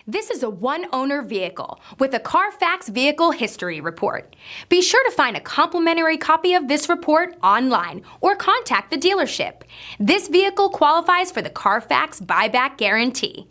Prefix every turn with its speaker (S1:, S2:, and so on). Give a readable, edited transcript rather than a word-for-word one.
S1: This is a one-owner vehicle with a CARFAX Vehicle History Report. Be sure to find a complimentary copy of this report online or contact the dealership. This vehicle qualifies for the CARFAX Buyback Guarantee.